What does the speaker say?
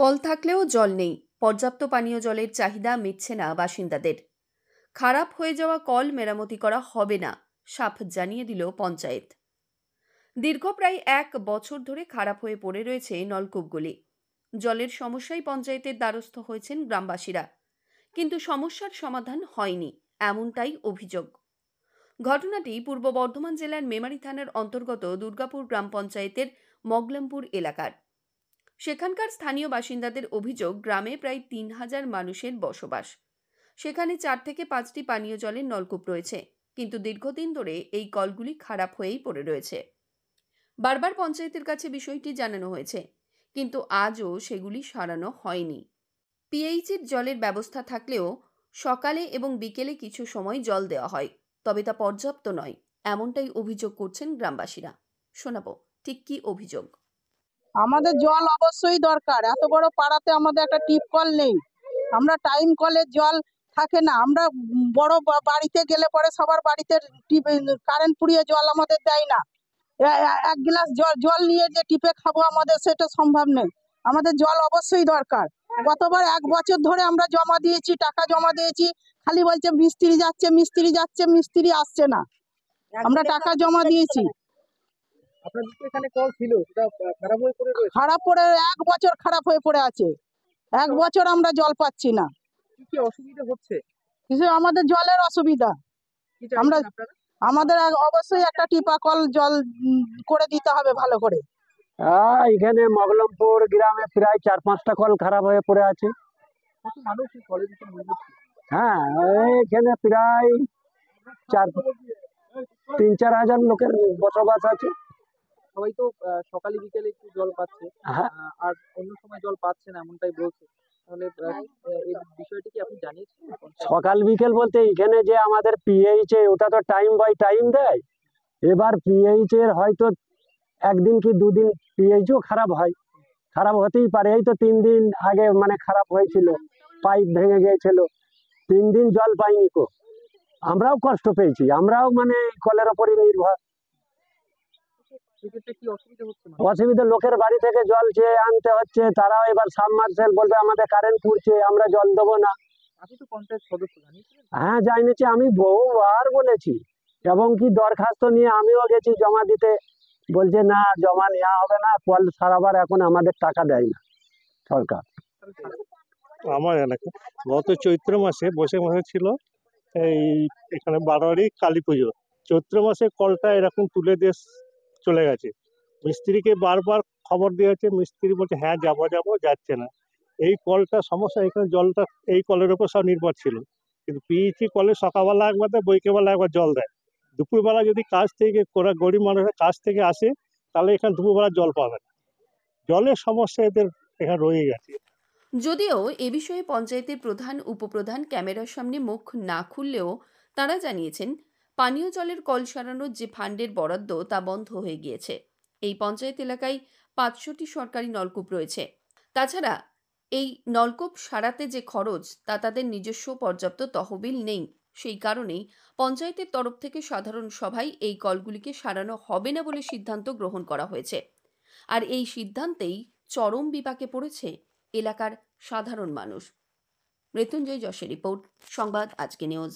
Call থাকলেও জল নেই। পর্যাপ্ত পানীয় জলের চাহিদা মিটছে না বাসিন্দাদের। খারাপ হয়ে যাওয়া কল মেরামতি করা হবে না, সাফ জানিয়ে দিল পঞ্চায়েত। দীর্ঘ প্রায় 1 বছর ধরে খারাপ হয়ে পড়ে রয়েছে নলকূপগুলি। জলের সমস্যায় পঞ্চায়েতের দ্বারস্থ হয়েছেন গ্রামবাসীরা, কিন্তু সমস্যার সমাধান হয়নি, এমনটাই অভিযোগ। ঘটনাটি পূর্ব বর্ধমান জেলার মেমারি থানার অন্তর্গত দুর্গাপুর গ্রাম পঞ্চায়েতের মগলামপুর এলাকার। সেখানকার স্থানীয় বাসিন্দাদের অভিযোগ, গ্রামে প্রায় 3000 মানুষের বসবাস। সেখানে 4 থেকে 5টি পানীয় জলের নলকূপ রয়েছে, কিন্তু দীর্ঘদিন ধরে এই কলগুলি খারাপ হয়েই পড়ে রয়েছে। বারবার পঞ্চায়েতের কাছে বিষয়টি জানানো হয়েছে, কিন্তু আজও সেগুলি সারানো হয়নি। পিএইচের জলের ব্যবস্থা থাকলেও সকালে এবং বিকেলে কিছু সময় জল দেওয়া হয়, তবে তা পর্যাপ্ত নয়, এমনটাই অভিযোগ করছেন গ্রামবাসীরা। শোনাবো ঠিক কি অভিযোগ। আমাদের জল অবশ্যই দরকার। এত বড় পাড়াতে আমাদের একটা টিপ কল নেই। আমরা টাইম কলের জল থাকে না। আমরা বড় বাড়িতে গেলে পরে সবার বাড়িতে টিপ কারেন্ট পুড়িয়ে জল আমাদের দেয় না। এক গ্লাস জল নিয়ে যে টিপে খাবো আমাদের সেটা সম্ভব নেই। আমাদের জল অবশ্যই দরকার। গতবার 1 বছর ধরে আমরা জমা দিয়েছি, টাকা জমা দিয়েছি, খালি বলছে মিস্ত্রি যাচ্ছে মিস্ত্রি আসছে না। আমরা টাকা জমা দিয়েছি। আপনাদের তো এখানে কল ছিল, সেটা খারাপ হয়ে পড়ে রয়েছে। খারাপ পড়ে 1 বছর খারাপ হয়ে পড়ে আছে। 1 বছর আমরা জল পাচ্ছি না। কি অসুবিধা হচ্ছে? কিছু আমাদের জলের অসুবিধা। কি চাইছেন আপনারা? আমাদের অবশ্যই একটা টিপা কল জল করে দিতে হবে ভালো করে। এখানে মগলমপুর গ্রামে প্রায় 4-5টা কল খারাপ হয়ে পড়ে আছে। কত মানুষ এই কলের উপর নির্ভরশীল? হ্যাঁ, এখানে প্রায় 3-4 হাজার লোকের বসবাস আছে। সবাই তো সকালে বিকেলে একটু জল পাচ্ছে, হ্যাঁ, আর অন্য সময় জল পাচ্ছে না, এমনটাই বলছে। তাহলে এই বিষয়টি কি আপনি জানিয়েছেন? সকাল বিকেল বলতে এখানে যে আমাদের পিএইচ ওটা তো টাইম বাই টাইম দেয়। এবার পিএইচ এর হয়তো 1 দিন কি 2 দিন পিএইচও খারাপ হয়। খারাপ হতেই পারে। এই তো 3 দিন আগে মানে খারাপ হয়েছিল, পাইপ ভেঙে গিয়েছিল, 3 দিন জল পাইনি কো। আমরাও কষ্ট পেয়েছি, আমরাও মানে কলের ওপরই নির্ভর। সেক্ষেত্রে কি অসুবিধা হচ্ছে? অসুবিধা, লোকের বাড়ি থেকে জল চেয়ে আনতে হচ্ছে, তারাও এবার সাবমার্সেল বলবে আমাদের কারেন্ট পুড়ছে, আমরা জল দেবো না। আপনি তো পঞ্চায়েত সদস্য, জানিয়েছিলেন? হ্যাঁ, জানিয়েছি, আমি বহুবার বলেছি, এবং কি দরখাস্ত নিয়ে আমিও গেছি জমা দিতে। বলছে না, জমা নেওয়া হবে না, কল সারাবার এখন আমাদের টাকা দেয় না সরকার। আমার এলাকায় গত চৈত্র মাসে বৈশাখ মাসে ছিল এই এখানে বারোয়ারি কালী পুজো। চৈত্র মাসে কলটা এরকম তুলে দিয়ে চলে গেছে। মিস্ত্রিকে বারবার খবর দেওয়া হচ্ছে, মিস্ত্রি বলছে হ্যাঁ যাবো যাচ্ছে না। এই কলটা সমস্যা, এখানে জলটা এই কলের ওপর সব নির্ভর ছিল। কিন্তু পিইচি কলে সকালবেলা একবার দেয়, বৈকেলবেলা একবার জল দেয়। দুপুরবেলা যদি কাজ থেকে গরিব মানুষের কাজ থেকে আসে, তাহলে এখানে দুপুরবেলা জল পাবে না। জলের সমস্যা এদের এখানে রয়ে গেছে। যদিও এ বিষয়ে পঞ্চায়েতের প্রধান উপপ্রধান ক্যামেরার সামনে মুখ না খুললেও তাঁরা জানিয়েছেন, পানীয় জলের কল সারানোর যে ফান্ডের বরাদ্দ তা বন্ধ হয়ে গিয়েছে। এই পঞ্চায়েত এলাকায় 500টি সরকারি নলকূপ রয়েছে। তাছাড়া এই নলকূপ সারাতে যে খরচ, তা তাদের নিজস্ব পর্যাপ্ত তহবিল নেই। সেই কারণেই পঞ্চায়েতের তরফ থেকে সাধারণ সভায় এই কলগুলিকে সারানো হবে না বলে সিদ্ধান্ত গ্রহণ করা হয়েছে। আর এই সিদ্ধান্তেই চরম বিপাকে পড়েছে এলাকার সাধারণ মানুষ। মৃত্যুঞ্জয় যশের রিপোর্ট, সংবাদ আজকে নিউজ।